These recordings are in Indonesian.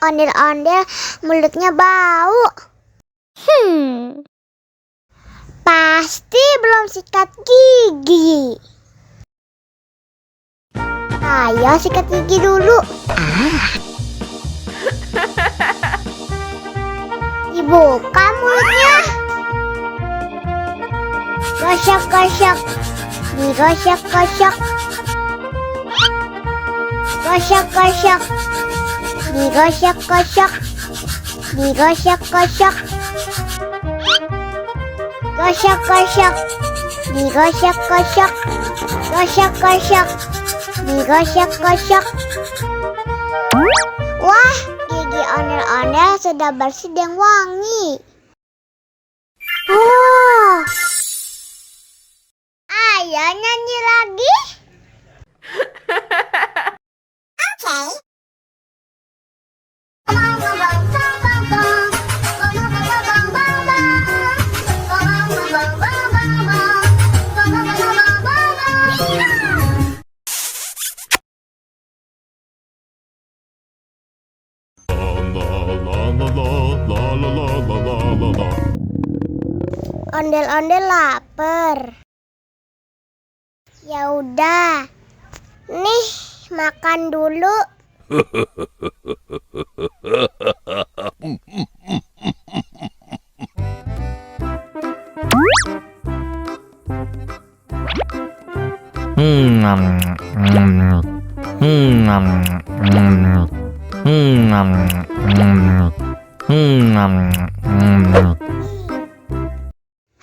ondel-ondel mulutnya bau. Pasti belum sikat gigi. Ayo sikat gigi dulu. Dibuka mulutnya. Gosok-gosok. Digosok-gosok. Gosok-gosok. Digosok-gosok. Digosok-gosok. Gosok-gosok. Digosok-gosok. Gosok-gosok. Digosok-gosok. Wah, gigi ondel-ondel sudah bersih dan wangi. Oh, ayo nyanyi lagi. Ondel-ondel lapar. Ya udah. Nih, makan dulu.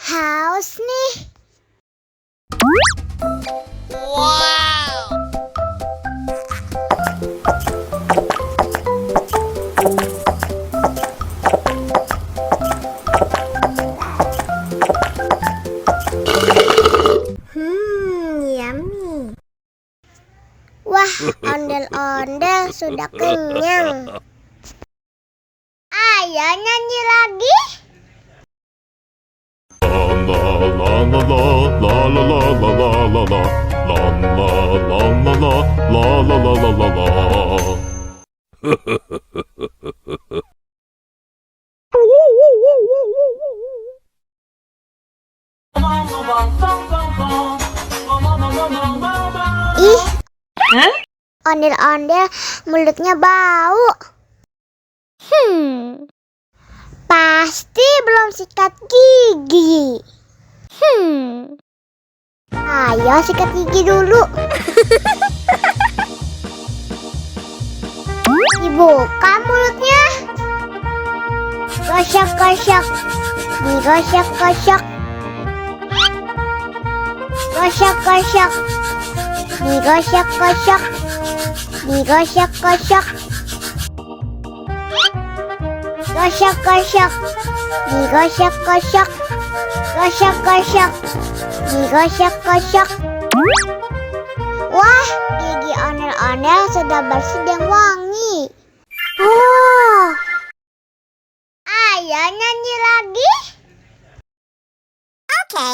Haus nih. Yummy. Wah, ondel-ondel sudah kenyang. Ayo nyanyi lagi. Ih, ondel-ondel mulutnya bau. Pasti belum sikat gigi. Ayo sikat gigi dulu. Dibuka mulutnya. Gosok-gosok. Digosok-gosok. Gosok-gosok. Digosok-gosok. Digosok-gosok. Gosok-gosok. Digosok-gosok. Gosok-gosok. Digosok-gosok. Wah, gigi ondel-ondel sudah bersih dan wangi. Oh, ayo nyanyi lagi. Oke.